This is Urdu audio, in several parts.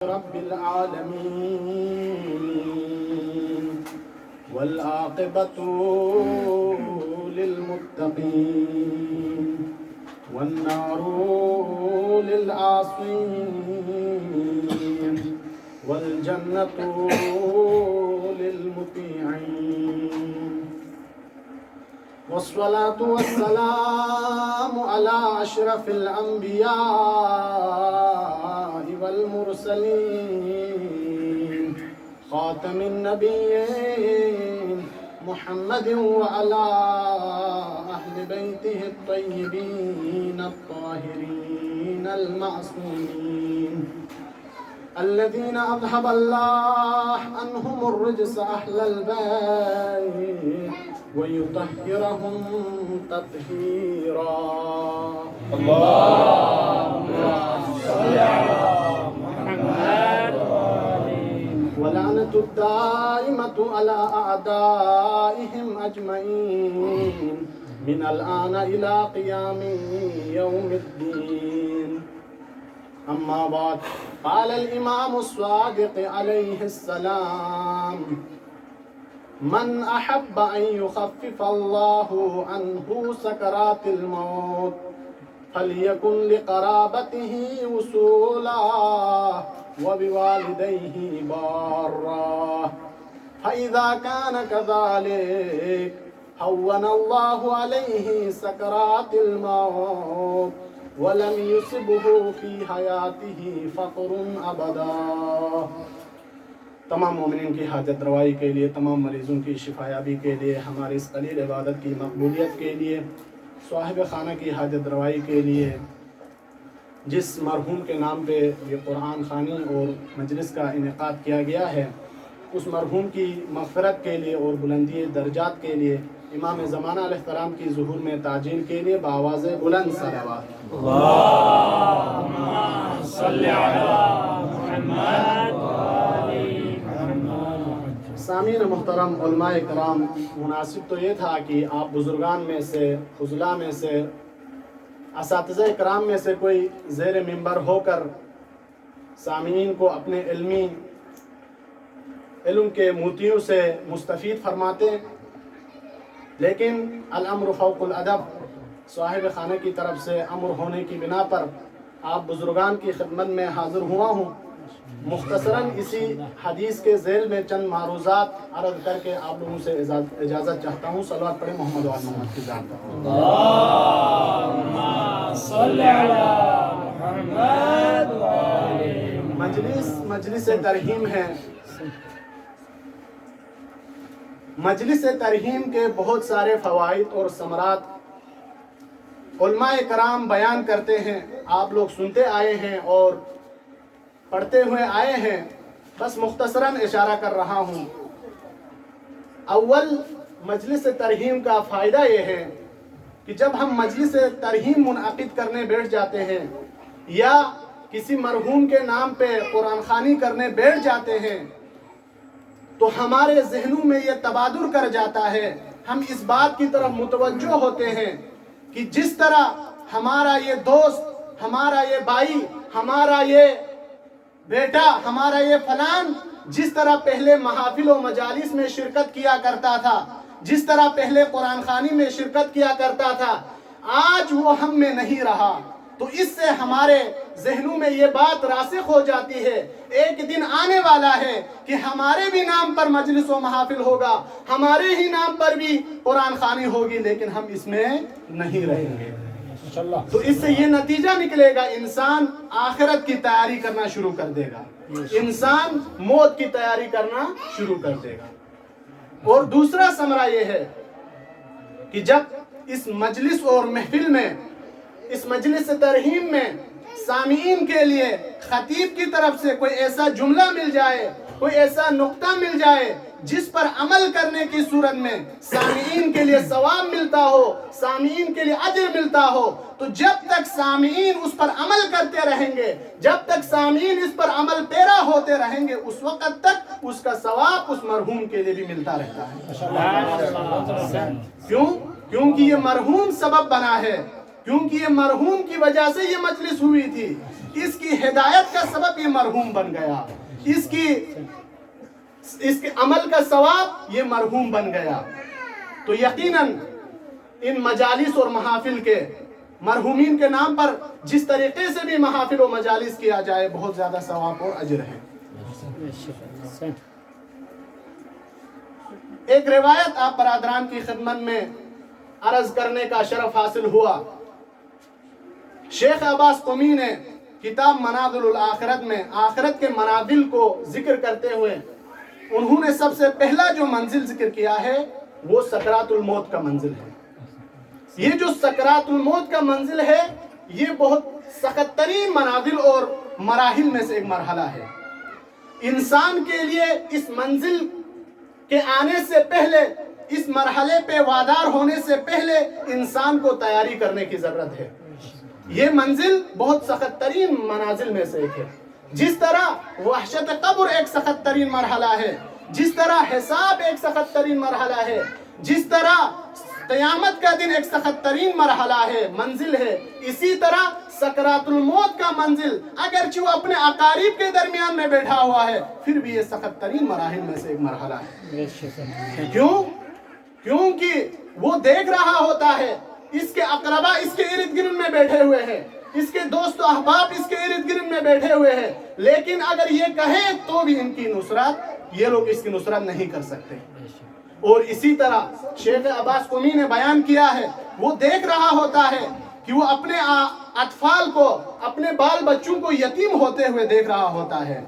رب العالمين والعاقبة للمتقين والنار للعاصين والجنة للمطيعين والصلاة والسلام على أشرف الأنبياء والمرسلين خاتم النبيين محمد وعلى أهل بيته الطيبين الطاهرين المعصومين الذين أذهب الله عنهم الرجس أهل البيت ويطهرهم تطهيرا. اللهم صل على محمد ولعنة الدائمة على أعدائهم أجمعين من الآن إلى قيام يوم الدين. أما بعد، قال الإمام الصادق عليه السلام: من أحب أن يخفف الله عنه سكرات الموت فليكن لقرابته وصولا وبوالديه بارا، فإذا كان كذلك هون الله عليه سكرات الموت ولم يصبه في حياته فقر أبدا. تمام مومنین کی حاجت روائی کے لیے، تمام مریضوں کی شفایابی کے لیے، ہماری اس قلیل عبادت کی مقبولیت کے لیے، صاحب خانہ کی حاجت روائی کے لیے، جس مرحوم کے نام پہ یہ قرآن خوانی اور مجلس کا انعقاد کیا گیا ہے، اس مرحوم کی مغفرت کے لیے اور بلندی درجات کے لیے امام زمانہ علیہ السلام کی ظہور میں تعجیل کے لیے بآواز بلند صلوات. اللہم صلی علی محمد. سامعین محترم، علماء کرام، مناسب تو یہ تھا کہ آپ بزرگان میں سے، فضلاء میں سے، اساتذہ کرام میں سے کوئی زیر منبر ہو کر سامعین کو اپنے علم کے موتیوں سے مستفید فرماتے، لیکن الامر فوق الادب، صاحب خانہ کی طرف سے امر ہونے کی بنا پر آپ بزرگان کی خدمت میں حاضر ہوا ہوں. مختصراً اسی حدیث کے ذیل میں چند معروضات عرض کر کے آپ لوگوں سے اجازت چاہتا ہوں. صلوات پڑھیں محمد و آل محمد کی ذات پر. اللہم صلی علی محمد و آل محمد. مجلس ترحیم ہے. مجلس ترحیم کے بہت سارے فوائد اور ثمرات علماء کرام بیان کرتے ہیں، آپ لوگ سنتے آئے ہیں اور پڑھتے ہوئے آئے ہیں. بس مختصراً اشارہ کر رہا ہوں. اول، مجلس ترحیم کا فائدہ یہ ہے کہ جب ہم مجلس ترحیم منعقد کرنے بیٹھ جاتے ہیں یا کسی مرحوم کے نام پہ قرآن خوانی کرنے بیٹھ جاتے ہیں تو ہمارے ذہنوں میں یہ تبادر کر جاتا ہے، ہم اس بات کی طرف متوجہ ہوتے ہیں کہ جس طرح ہمارا یہ دوست، ہمارا یہ بھائی، ہمارا یہ بیٹا، ہمارا یہ فلان جس طرح پہلے محافل و مجالس میں شرکت کیا کرتا تھا، جس طرح پہلے قرآن خوانی میں شرکت کیا کرتا تھا، آج وہ ہم میں نہیں رہا. تو اس سے ہمارے ذہنوں میں یہ بات راسخ ہو جاتی ہے، ایک دن آنے والا ہے کہ ہمارے بھی نام پر مجلس و محافل ہوگا، ہمارے ہی نام پر بھی قرآن خوانی ہوگی، لیکن ہم اس میں نہیں رہیں گے. تو اس سے یہ نتیجہ نکلے گا، انسان آخرت کی تیاری کرنا شروع کر دے گا، انسان موت کی تیاری کرنا شروع کر دے گا. اور دوسرا ثمرہ یہ ہے کہ جب اس مجلس اور محفل میں، اس مجلس ترحیم میں سامعین کے لیے خطیب کی طرف سے کوئی ایسا جملہ مل جائے، کوئی ایسا نقطہ مل جائے جس پر عمل کرنے کی صورت میں سامعین کے لیے ثواب ملتا ہو، سامعین کے لیے اجر ملتا ہو، تو جب تک سامعین اس پر عمل کرتے رہیں گے، جب تک سامعین اس پر عمل پیرا ہوتے رہیں گے، اس وقت تک اس کا ثواب اس مرحوم کے لیے بھی ملتا رہتا ہے. کیوں؟ کیونکہ یہ مرحوم سبب بنا ہے، کیونکہ یہ مرحوم کی وجہ سے یہ مجلس ہوئی تھی. اس کی ہدایت کا سبب یہ مرحوم بن گیا، اس کے عمل کا ثواب یہ مرحوم بن گیا۔ تو یقیناً ان مجالس اور محافل کے مرحومین کے نام پر جس طریقے سے بھی محافل و مجالس کیا جائے بہت زیادہ ثواب اور اجر ہے۔ ایک روایت آپ برادران کی خدمت میں عرض کرنے کا شرف حاصل ہوا۔ شیخ عباس قمی نے کتاب منازل الآخرت میں آخرت کے منازل کو ذکر کرتے ہوئے انہوں نے سب سے پہلا جو منزل ذکر کیا ہے وہ سکرات الموت کا منزل ہے۔ یہ جو سکرات الموت کا منزل ہے یہ بہت سخت ترین منازل اور مراحل میں سے ایک مرحلہ ہے۔ انسان کے لیے اس منزل کے آنے سے پہلے، اس مرحلے پہ وادار ہونے سے پہلے انسان کو تیاری کرنے کی ضرورت ہے۔ یہ منزل بہت سخت ترین منازل میں سے ایک ہے۔ جس طرح وحشت قبر ایک سخت ترین مرحلہ ہے، جس طرح حساب ایک سخت ترین مرحلہ ہے، جس طرح قیامت کا دن ایک سخت ترین مرحلہ ہے، منزل ہے، اسی طرح سکرات الموت کا منزل اگرچہ وہ اپنے اقارب کے درمیان میں بیٹھا ہوا ہے پھر بھی یہ سخت ترین مراحل میں سے ایک مرحلہ ہے۔ کیونکہ وہ دیکھ رہا ہوتا ہے اس کے اقربا اس کے ارد گرد میں بیٹھے ہوئے ہیں، اس کے دوست و احباب اس کے ارد گرد میں بیٹھے ہوئے ہیں، لیکن اگر یہ کہیں تو بھی ان کی نصرت، یہ لوگ اس کی نصرت نہیں کر سکتے۔ اور اسی طرح شیخ عباس قمی نے بیان کیا ہے، وہ دیکھ رہا ہوتا ہے کہ وہ اپنے اطفال کو، اپنے بال بچوں کو یتیم ہوتے ہوئے دیکھ رہا ہوتا ہے،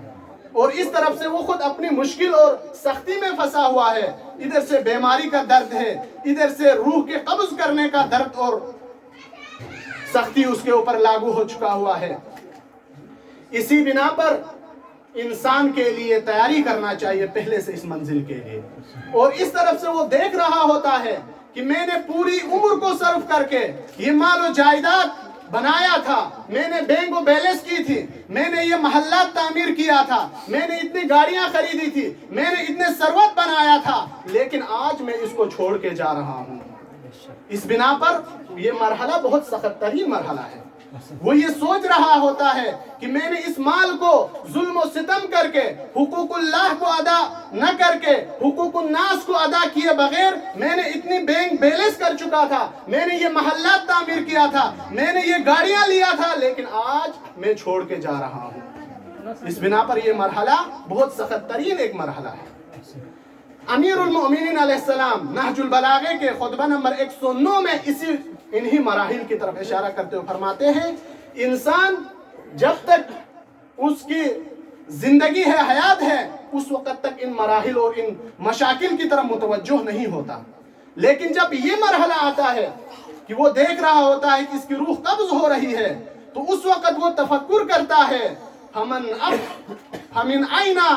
اور اس طرف سے وہ خود اپنی مشکل اور سختی میں پھنسا ہوا ہے۔ ادھر سے بیماری کا درد ہے، ادھر سے روح کے قبض کرنے کا درد اور سختی اس کے اوپر لاگو ہو چکا ہوا ہے۔ اسی بنا پر انسان کے لیے تیاری کرنا چاہیے پہلے سے اس منزل کے لیے، اور اس طرف سے وہ دیکھ رہا ہوتا ہے کہ میں نے پوری عمر کو صرف کر کے یہ مال و جائیداد بنایا تھا، میں نے بینک و بیلنس کی تھی، میں نے یہ محلات تعمیر کیا تھا، میں نے اتنی گاڑیاں خریدی تھی، میں نے اتنے ثروت بنایا تھا، لیکن آج میں اس کو چھوڑ کے جا رہا ہوں۔ اس بنا پر یہ مرحلہ بہت سخت ترین مرحلہ ہے۔ وہ یہ سوچ رہا ہوتا ہے کہ میں نے اس مال کو ظلم و ستم کر کے، حقوق اللہ کو ادا نہ کر کے، حقوق الناس کو ادا کیے بغیر میں نے اتنی بینک بیلنس کر چکا تھا، میں نے یہ محلات تعمیر کیا تھا، میں نے یہ گاڑیاں لیا تھا، لیکن آج میں چھوڑ کے جا رہا ہوں۔ اس بنا پر یہ مرحلہ بہت سخت ترین ایک مرحلہ ہے۔ امیر المؤمنین علیہ السلام نہج البلاغہ کے خطبہ نمبر 109 میں انہی مراحل کی طرف اشارہ کرتے ہوئے فرماتے ہیں، انسان جب تک اس کی زندگی ہے، حیات ہے، اس وقت تک ان مراحل اور ان مشاکل کی طرف متوجہ نہیں ہوتا، لیکن جب یہ مرحلہ آتا ہے کہ وہ دیکھ رہا ہوتا ہے کہ اس کی روح قبض ہو رہی ہے تو اس وقت وہ تفکر کرتا ہے ہمن آئینہ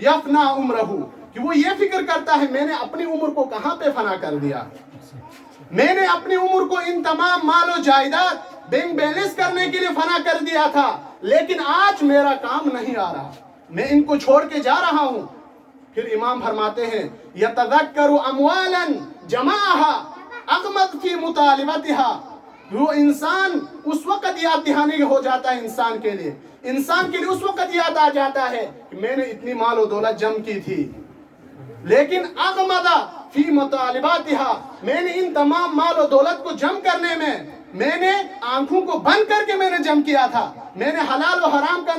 یفنا عمرہ، کہ وہ یہ فکر کرتا ہے میں نے اپنی عمر کو کہاں پہ فنا کر دیا، میں نے اپنی عمر کو ان تمام مال و جائیداد بینک بیلنس کرنے کے لیے فنا کر دیا تھا، لیکن آج میرا کام نہیں آ رہا، میں ان کو چھوڑ کے جا رہا ہوں۔ پھر امام فرماتے ہیں یتذکر اموالا جمعها اغمض فی مطالبتها، وہ انسان اس وقت یاد دہانی ہو جاتا ہے انسان کے لیے اس وقت یاد آ جاتا ہے کہ میں نے اتنی مال و دولت جمع کی تھی، لیکن اغمض فی مطالباتها، میں نے ان تمام مال و دولت کو جمع کرنے میں نے آنکھوں کو بند کر کے میں نے جمع کیا تھا، میں نے حلال و حرام کا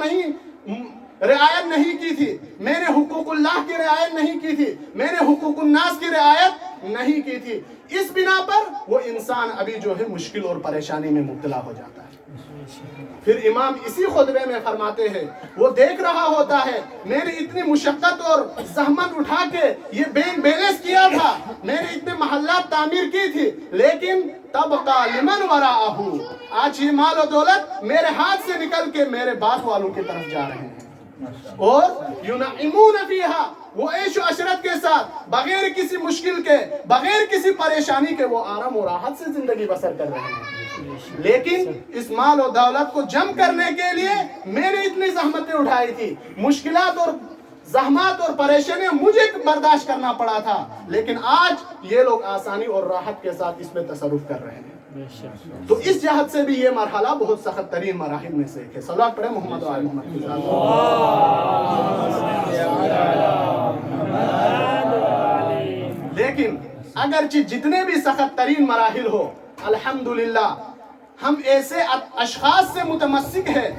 رعایت نہیں کی تھی، میں نے حقوق اللہ کی رعایت نہیں کی تھی، میں نے حقوق الناس کی رعایت نہیں کی تھی۔ اس بنا پر وہ انسان ابھی جو ہے مشکل اور پریشانی میں مبتلا ہو جاتا ہے۔ پھر امام اسی خطبے میں فرماتے ہیں وہ دیکھ رہا ہوتا ہے میں نے اتنی مشقت اور زحمت اٹھا کے یہ بینک بیلنس کیا تھا، میں نے اتنے محلات تعمیر کی تھی، لیکن تبقى لمن وراءہ، آج یہ مال و دولت میرے ہاتھ سے نکل کے میرے بعد والوں کی طرف جا رہے ہیں، اور ینعمون فیہا، وہ عیش و عشرت کے ساتھ بغیر کسی مشکل کے، بغیر کسی پریشانی کے وہ آرام و راحت سے زندگی بسر کر رہے ہیں، لیکن اس مال و دولت کو جمع کرنے کے لیے میں نے اتنی زحمتیں اٹھائی تھی، مشکلات اور زحمات اور پریشانیاں مجھے برداشت کرنا پڑا تھا، لیکن آج یہ لوگ آسانی اور راحت کے ساتھ اس میں تصرف کر رہے ہیں۔ تو اس جہت سے بھی یہ مرحلہ بہت سخت ترین مراحل میں سے ایک ہے. صلوات پڑھیں محمد و آل محمد کی ذات. لیکن اگرچہ جتنے بھی سخت ترین مراحل ہو، الحمدللہ ہم ایسے اشخاص سے متمسک ہیں،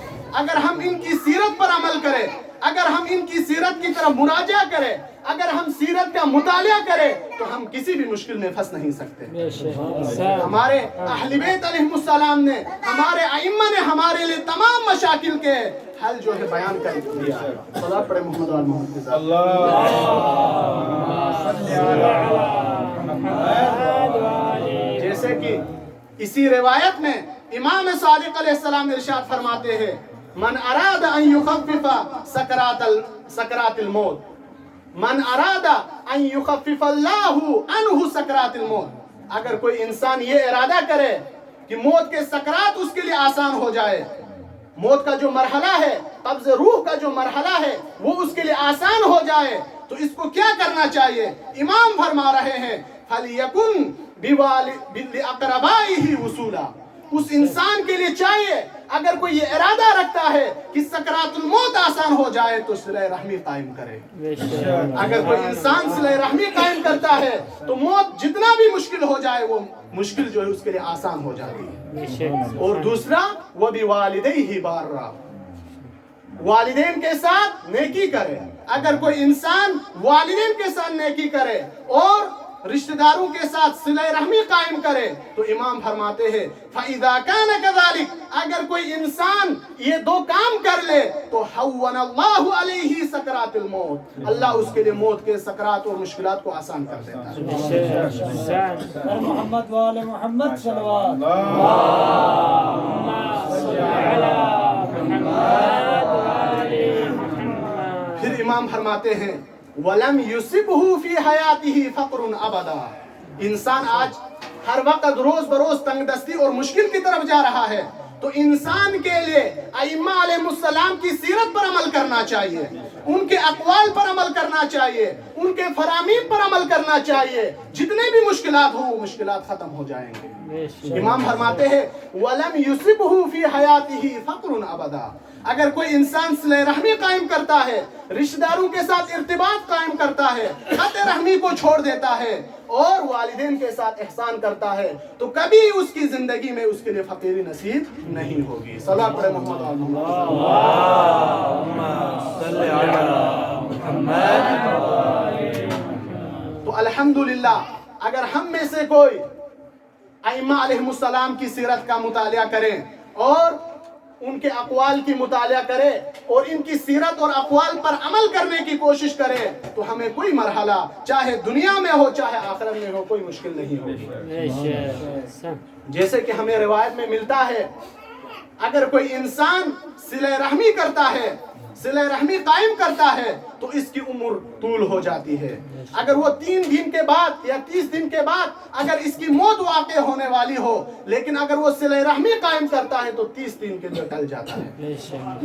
اگر ہم ان کی سیرت پر عمل کریں، اگر ہم ان کی سیرت کی طرف مراجعہ کریں، اگر ہم سیرت کا مطالعہ کریں تو ہم کسی بھی مشکل میں پھنس نہیں سکتے. ہمارے اہل بیت علیہم السلام نے، ہمارے ائمہ نے ہمارے لیے تمام مشاکل کے حل جو ہے بیان کر دیا ہے. صلوات پڑھیں محمد و آل محمد کی ذات. جیسے کہ اسی روایت میں امام صادق علیہ السلام ارشاد فرماتے ہیں، من اراد ان یخفف سکرات الموت، من اراد ان یخفف اللہ عنہ سکرات الموت. اگر کوئی انسان یہ ارادہ کرے کہ موت کے سکرات اس کے لیے آسان ہو جائے، موت کا جو مرحلہ ہے، قبض روح کا جو مرحلہ ہے وہ اس کے لیے آسان ہو جائے، تو اس کو کیا کرنا چاہیے؟ امام فرما رہے ہیں فَلْيَكُنْ بِأَقْرَبَائِهِ وُصُولًا. اس انسان کے لیے چاہیے اگر کوئی یہ ارادہ رکھتا ہے کہ سکرات الموت آسان ہو جائے تو صلہ رحمی قائم کرے. اگر کوئی انسان صلہ رحمی قائم کرتا ہے تو موت جتنا بھی مشکل ہو جائے وہ مشکل جو ہے اس کے لیے آسان ہو جاتی ہے. اور دوسرا وَبِوَالِدَيْهِ بَارًّا، والدین کے ساتھ نیکی کرے. اگر کوئی انسان والدین کے ساتھ نیکی کرے اور رشتہ داروں کے ساتھ صلہ رحمی قائم کرے تو امام فرماتے ہیں فَإِذَا كَانَ كَذَلِكَ، اگر کوئی انسان یہ دو کام کر لے تو حَوَّنَ اللَّهُ عَلَيْهِ سَكْرَاتِ الْمَوْتِ، اللہ اس کے لیے موت کے سکرات اور مشکلات کو آسان کر دیتا ہے. محمد وآل محمد صلوات. پھر امام فرماتے ہیں وَلَمْ يُصِبْهُ فِي حَيَاتِهِ فَقْرٌ أَبَدًا. انسان آج ہر وقت روز بروز تنگ دستی اور مشکل کی طرف جا رہا ہے، تو انسان کے لیے ائمہ علیہ السلام کی سیرت پر عمل کرنا چاہیے، ان کے اقوال پر عمل کرنا چاہیے، ان کے فرامین پر عمل کرنا چاہیے. جتنے بھی مشکلات ہوں وہ مشکلات ختم ہو جائیں گے. امام فرماتے ہیں وَلَمْ يُصِبْهُ فِي حَيَاتِهِ فَقْرٌ أَبَدًا. اگر کوئی انسان صلہ رحمی قائم کرتا ہے، رشتہ داروں کے ساتھ ارتباط قائم کرتا ہے، قطع رحمی کو چھوڑ دیتا ہے اور والدین کے ساتھ احسان کرتا ہے تو کبھی اس کی زندگی میں اس کے لیے فقیری نصیب نہیں ہوگی. صلوات پڑھیں محمد و محمد. تو الحمدللہ اگر ہم میں سے کوئی ائمہ علیہ السلام کی سیرت کا مطالعہ کریں اور ان کے اقوال کی مطالعہ کرے اور ان کی سیرت اور اقوال پر عمل کرنے کی کوشش کرے تو ہمیں کوئی مرحلہ چاہے دنیا میں ہو چاہے آخرت میں ہو کوئی مشکل نہیں ہوگی. جیسے کہ ہمیں روایت میں ملتا ہے اگر کوئی انسان صلہ رحمی کرتا ہے، صلہ رحمی قائم کرتا ہے تو اس کی عمر طول ہو جاتی ہے. اگر وہ 3 دن کے بعد یا 30 دن کے بعد اگر اس کی موت واقع ہونے والی ہو، لیکن اگر وہ صلہ رحمی قائم کرتا ہے تو 30 دن کے اندر ٹل جاتا ہے.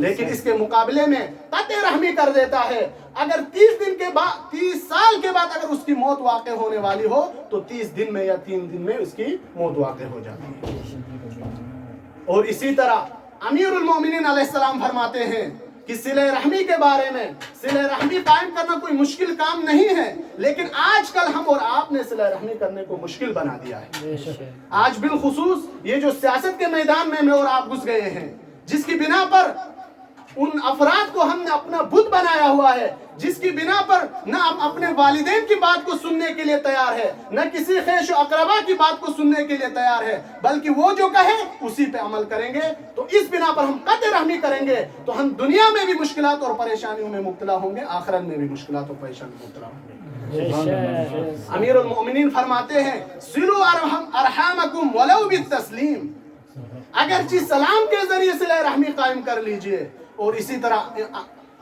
لیکن اس کے مقابلے میں قطع رحمی کر دیتا ہے، اگر 30 دن کے بعد 30 سال کے بعد اگر اس کی موت واقع ہونے والی ہو تو 30 دن میں یا 3 دن میں اس کی موت واقع ہو جاتی ہے. اور اسی طرح امیر المومنین علیہ السلام فرماتے ہیں کہ صلہ رحمی کے بارے میں، صلہ رحمی قائم کرنا کوئی مشکل کام نہیں ہے، لیکن آج کل ہم اور آپ نے صلہ رحمی کرنے کو مشکل بنا دیا ہے. آج بالخصوص یہ جو سیاست کے میدان میں اور آپ گھس گئے ہیں، جس کی بنا پر ان افراد کو ہم نے اپنا بت بنایا ہوا ہے، جس کی بنا پر نہ ہم اپنے والدین کی بات کو سننے کے لیے تیار ہے، نہ کسی خیش و اقربا کی بات کو سننے کے لیے تیار ہے، بلکہ وہ جو کہے اسی پہ عمل کریں گے. تو اس بنا پر ہم قطع رحمی کریں گے تو ہم دنیا میں بھی مشکلات اور پریشانیوں میں مبتلا ہوں گے، آخرت میں بھی مشکلات اور پریشانیوں میں مبتلا ہوں گے. امیر المؤمنین فرماتے ہیں صلوا ارحامکم ولو بالتسلیم، اگرچہ سلام کے ذریعے صلہ رحمی قائم کر لیجئے. اور اسی طرح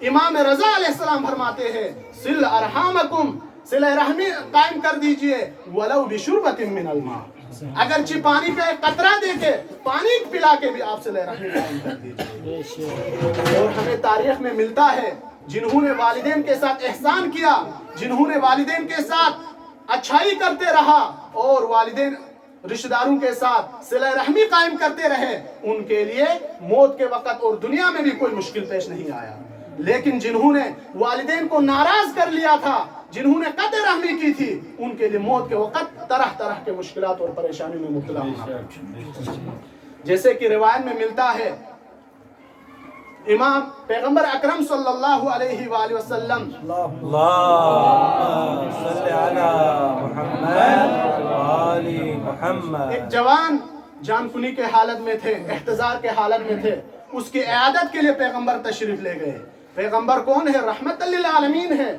امام رضا علیہ السلام فرماتے ہیں صل ارحامکم، صلہ رحمی قائم کر دیجئے ولو بشربۃ من الماء، اگرچہ پانی کا ایک قطرہ دے کے پانی پلا کے بھی آپ صلہ رحمی قائم کر دیجئے. اور ہمیں تاریخ میں ملتا ہے جنہوں نے والدین کے ساتھ احسان کیا، جنہوں نے والدین کے ساتھ اچھائی کرتے رہا اور والدین رشتہ داروں کے ساتھ صلہ رحمی قائم کرتے رہے، ان کے لیے موت کے وقت اور دنیا میں بھی کوئی مشکل پیش نہیں آیا۔ لیکن جنہوں نے والدین کو ناراض کر لیا تھا، جنہوں نے قطع رحمی کی تھی، ان کے لیے موت کے وقت طرح طرح کے مشکلات اور پریشانی میں مبتلا ہونا۔ جیسے کہ روایت میں ملتا ہے، امام پیغمبر اکرم صلی اللہ علیہ وآلہ وسلم اللهم صل على محمد وآل محمد، ایک جوان جان کنی کے حالت میں تھے، احتضار کے حالت میں تھے، اس کی عیادت کے لیے پیغمبر تشریف لے گئے۔ پیغمبر کون ہے؟ رحمت للعالمین ہے۔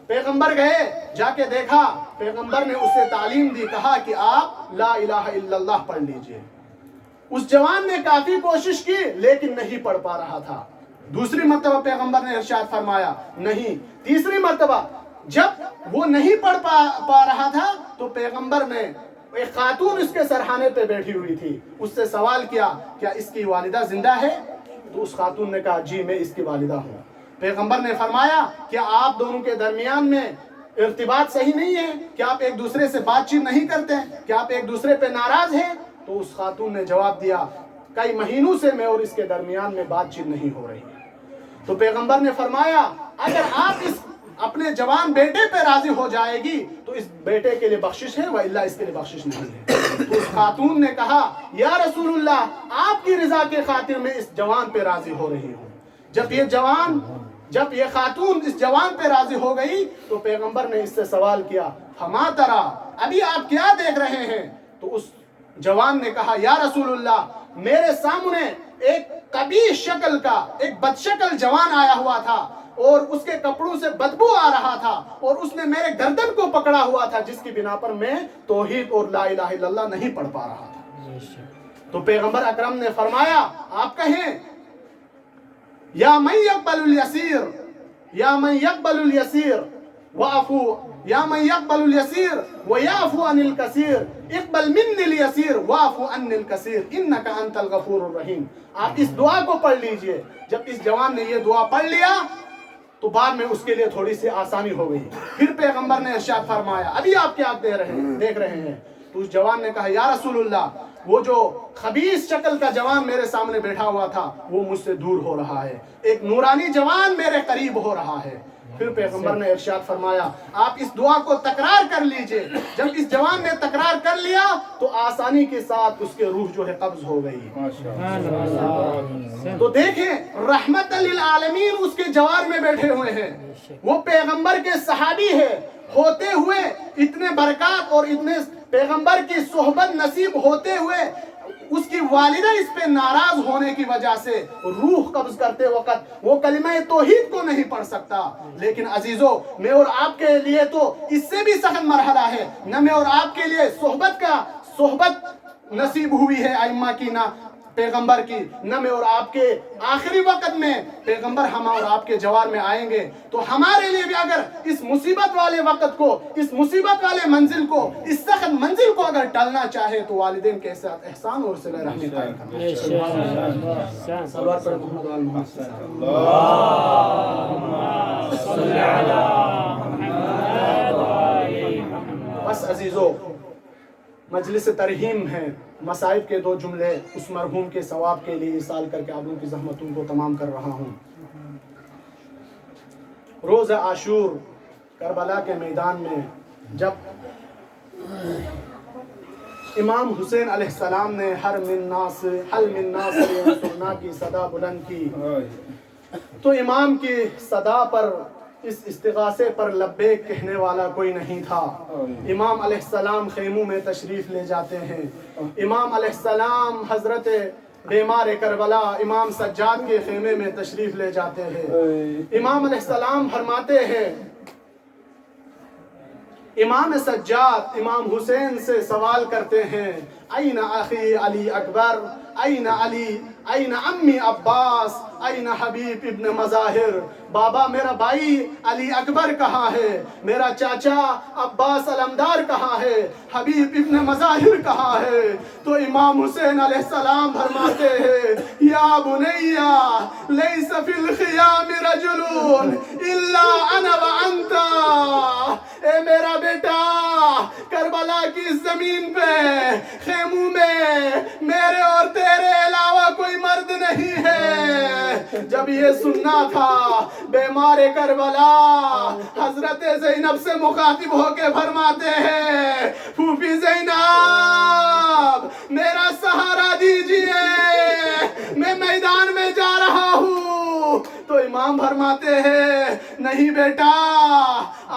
پیغمبر گئے، جا کے دیکھا، پیغمبر نے اسے تعلیم دی، کہا کہ آپ لا الہ الا اللہ پڑھ لیجئے۔ اس جوان نے کافی کوشش کی لیکن نہیں پڑھ پا رہا تھا۔ دوسری مرتبہ پیغمبر نے ارشاد فرمایا نہیں۔ تیسری مرتبہ جب وہ نہیں پڑھ پا رہا تھا تو پیغمبر نے، ایک خاتون اس کے سرحانے پہ بیٹھی ہوئی تھی، اس سے سوال کیا کیا اس کی والدہ زندہ ہے؟ تو اس خاتون نے کہا جی میں اس کی والدہ ہوں۔ پیغمبر نے فرمایا کیا آپ دونوں کے درمیان میں ارتباط صحیح نہیں ہے؟ کیا آپ ایک دوسرے سے بات چیت نہیں کرتے؟ کیا آپ ایک دوسرے پہ ناراض ہیں؟ تو اس خاتون نے جواب دیا کئی مہینوں سے میں اور اس کے درمیان میں بات چیت نہیں ہو رہی ہے۔ تو پیغمبر نے فرمایا اگر آپ اس اپنے جوان بیٹے پہ راضی ہو جائے گی تو اس بیٹے کے لیے بخشش ہے، وإلا اس کے لیے بخشش نہیں ہے۔ تو اس خاتون نے کہا یا رسول اللہ آپ کی رضا کے خاطر میں اس جوان پہ راضی ہو رہی ہوں۔ جب یہ خاتون اس جوان پہ راضی ہو گئی تو پیغمبر نے اس سے سوال کیا فما ترا، ابھی آپ کیا دیکھ رہے ہیں؟ تو اس جوان نے کہا یا رسول اللہ میرے سامنے ایک قبیح شکل کا، ایک بدشکل جوان آیا ہوا تھا اور اس کے کپڑوں سے بدبو آ رہا تھا اور اس نے میرے گردن کو پکڑا ہوا تھا، جس کی بنا پر میں توحید اور لا الہ الا اللہ نہیں پڑھ پا رہا تھا۔ تو پیغمبر اکرم نے فرمایا آپ کہیں یا من یقبل الیسیر، یا من یقبل الیسیر وعفو، یا من یقبل الیسیر ویعفو عن الکثیر، اقبل منی الیسیر وعفو عن الکثیر انک انت الغفور الرحیم۔ آپ اس دعا کو پڑھ لیجئے۔ جب اس جوان نے یہ دعا پڑھ لیا تو بعد میں اس کے لیے تھوڑی سی آسانی ہو گئی۔ پھر پیغمبر نے ارشاد فرمایا ابھی آپ کیا دیکھ رہے ہیں؟ تو اس جوان نے کہا یا رسول اللہ وہ جو خبیث شکل کا جوان میرے سامنے بیٹھا ہوا تھا وہ مجھ سے دور ہو رہا ہے، ایک نورانی جوان میرے قریب ہو رہا ہے۔ پھر پیغمبر نے ارشاد فرمایا آپ اس دعا کو تکرار کر لیجئے۔ جب اس جوان نے تکرار کر لیا تو آسانی کے ساتھ اس کے روح جو ہے قبض ہو گئی۔ تو دیکھیں رحمت للعالمین اس کے جوار میں بیٹھے ہوئے ہیں، وہ پیغمبر کے صحابی ہے، ہوتے ہوئے اتنے برکات اور اتنے پیغمبر کی صحبت نصیب ہوتے ہوئے اس کی والدہ اس پہ ناراض ہونے کی وجہ سے روح قبض کرتے وقت وہ کلمہ توحید کو نہیں پڑھ سکتا۔ لیکن عزیزو میں اور آپ کے لیے تو اس سے بھی سخت مرحلہ ہے، نہ میں اور آپ کے لیے صحبت نصیب ہوئی ہے ائمہ کی، نہ پیغمبر کی، نہ میں اور آپ کے آخری وقت میں پیغمبر ہم اور آپ کے جوار میں آئیں گے۔ تو ہمارے لیے بھی اگر اس مصیبت والے وقت کو، اس مصیبت والے منزل کو، اس سخت منزل کو اگر ٹلنا چاہے تو والدین کے ساتھ احسان اور صلہ رحمی قائم کرنا۔ صلوات پڑھیں محمد وآل محمد۔ بس عزیزو مجلس ترحیم ہے، مصائب کے 2 جملے اس مرحوم کے ثواب کے لیے اصال کر کے آپ لوگوں کی زحمتوں کو تمام کر رہا ہوں۔ روز عاشور کربلا کے میدان میں جب امام حسین علیہ السلام نے حل من ناصر ینصرنا کی صدا بلند کی تو امام کی صدا پر، اس استغاثے پر لبیک کہنے والا کوئی نہیں تھا۔ امام علیہ السلام خیموں میں تشریف لے جاتے ہیں۔ امام علیہ السلام حضرت بیمار کربلا امام سجاد کے خیمے میں تشریف لے جاتے ہیں۔ امام علیہ السلام فرماتے ہیں، امام سجاد امام حسین سے سوال کرتے ہیں این اخی علی اکبر، این علی، این امی عباس، این حبیب ابن مظاہر، بابا میرا بھائی علی اکبر کہاں ہے؟ میرا چاچا عباس علمدار کہاں ہے؟ حبیب ابن مظاہر کہاں ہے؟ تو امام حسین علیہ السلام فرماتے ہیں یا بنیا لیس فی الخیام رجل الا انا وانتا، اے میرا بیٹا کربلا کی اس زمین پہ خیموں میں میرے اور تیرے علاوہ کوئی مرد نہیں ہے۔ جب یہ سننا تھا بیمار کربلا حضرت زینب سے مخاطب ہو کے فرماتے ہیں پھوپھی زینب میرا سہارا دیجئے، میں میدان میں جا رہا ہوں۔ تو امام فرماتے ہیں نہیں بیٹا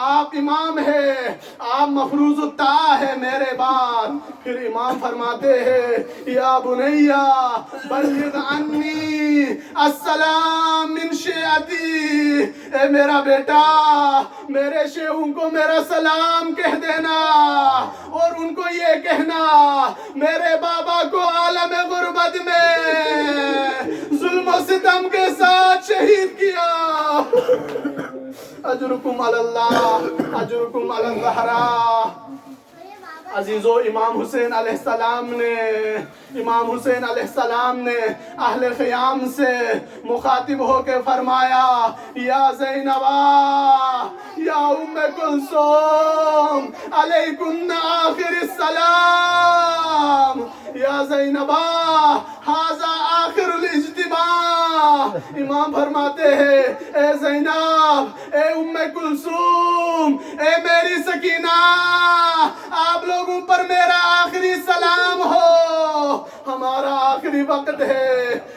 آپ امام ہے، آپ مفروض الطاعہ ہے میرے بعد۔ پھر امام فرماتے ہیں یا بنیا بلغ عنی السلام من شیعتی، اے میرا بیٹا میرے شیعوں کو میرا سلام کہہ دینا، اور ان کو یہ کہنا میرے بابا کو عالم غربت میں ظلم و ستم کے ساتھ شہید کیا۔ اجرکم علی اللہ، اجرکم علی الزہراء۔ عزیزو امام حسین علیہ السلام نے اہل خیام سے مخاطب ہو کے فرمایا یا زینبا یا ام کلثوم علیکن آخر السلام، یا زینبا ھذا آخر الاجتماع۔ امام فرماتے ہیں اے زینب، اے ام کلثوم، اے میری سکینہ، آپ لوگوں پر میرا آخری سلام ہو، ہمارا آخری وقت ہے۔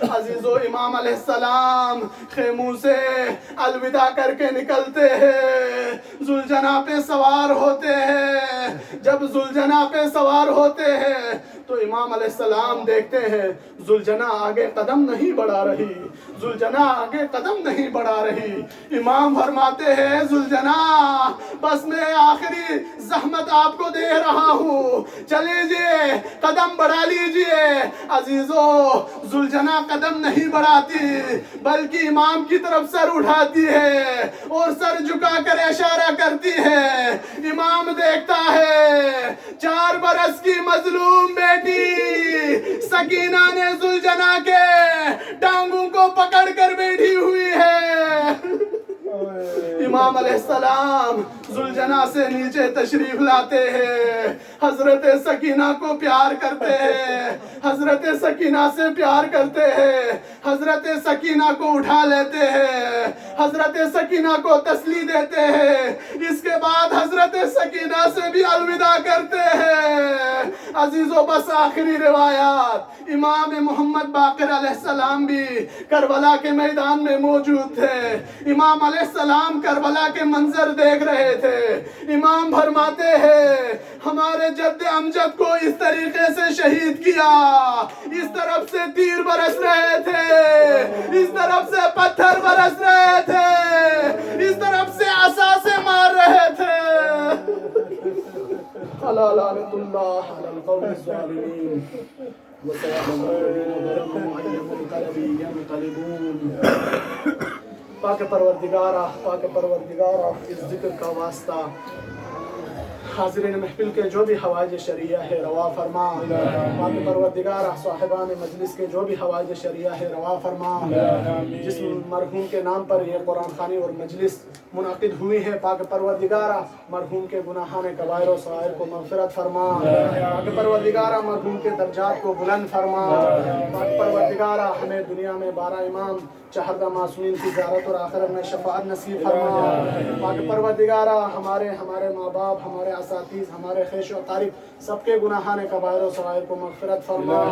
عزیزو امام علیہ السلام خیموں سے الوداع کر کے نکلتے ہیں، ذوالجناح پہ سوار ہوتے ہیں۔ جب ذوالجناح پہ سوار ہوتے ہیں تو امام علیہ السلام دیکھتے ہیں ذوالجناح آگے قدم نہیں بڑھا رہی، ذوالجناح آگے قدم نہیں بڑھا رہی۔ امام فرماتے ہیں ذوالجناح بس میں آخری زحمت آپ کو دے رہا ہوں، چلے جی قدم بڑھا لیجئے۔ عزیزو ذوالجناح قدم نہیں بڑھاتی بلکہ امام کی طرف سر اٹھاتی ہے اور سر جھکا کر اشارہ کرتی ہے۔ امام دیکھتا ہے 4 برس کی مظلوم بیٹی سکینہ نے ذوالجناح کے ٹانگوں کو پکڑ کر بیٹھی ہوئی ہے۔ امام علیہ السلام ذوالجناح سے نیچے تشریف لاتے ہیں، حضرت سکینہ کو پیار کرتے ہیں، حضرت سکینہ سے پیار کرتے ہیں، حضرت سکینہ کو اٹھا لیتے ہیں، حضرت سکینہ کو تسلی دیتے ہیں، اس کے بعد حضرت سکینہ سے بھی الوداع کرتے ہیں۔ عزیزو بس آخری روایات، امام محمد باقر علیہ السلام بھی کربلا کے میدان میں موجود تھے۔ امام علیہ السلام کربلا کے منظر دیکھ رہے تھے۔ امام فرماتے ہیں ہمارے جد امجد کو اس طریقے سے شہید کیا، اس طرف سے تیر برس رہے تھے، اس طرف سے پتھر برس رہے تھے، اس طرف سے عصا سے مار رہے تھے۔ الا لعنۃ اللہ علی القوم الظالمین وسيعلم الذين ظلموا أي منقلب ينقلبون۔ پاک پروردگارہ اس ذکر کا واسطہ حاضرین محفل کے جو بھی حوائج شرعیہ ہے روا فرما۔ پاک پروردگارہ صاحبان مجلس کے جو بھی حوائج شرعیہ ہے روا فرما۔ جس مرحوم کے نام پر یہ قرآن خوانی اور مجلس منعقد ہوئی ہے، پاک پروردگارہ مرحوم کے گناہان کبائر و صغائر کو مغفرت فرما۔ پاک پروردگارہ مرحوم کے درجات کو بلند فرما۔ پاک پروردگارہ ہمیں دنیا میں 12 امام 14 معصومین کی زیارت اور آخرت میں شفاعت نصیب فرما۔ پاک پروردگارہ ہمارے ماں باپ، ہمارے اساتذ، ہمارے خیش و اقارب سب کے گناہان کبائر و صغائر کو مغفرت فرما۔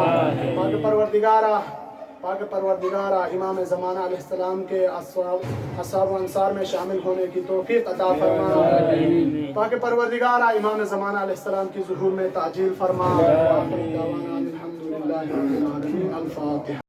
پاک پروردگارہ امام زمانہ علیہ السلام کے اصحاب و انصار میں شامل ہونے کی توفیق عطا فرما۔ پاک پروردگارہ امام زمانہ علیہ السلام کی ظہور میں تعجیل فرما۔ آخر دعوانا الحمدللہ رب العالمین۔ الفاتحہ۔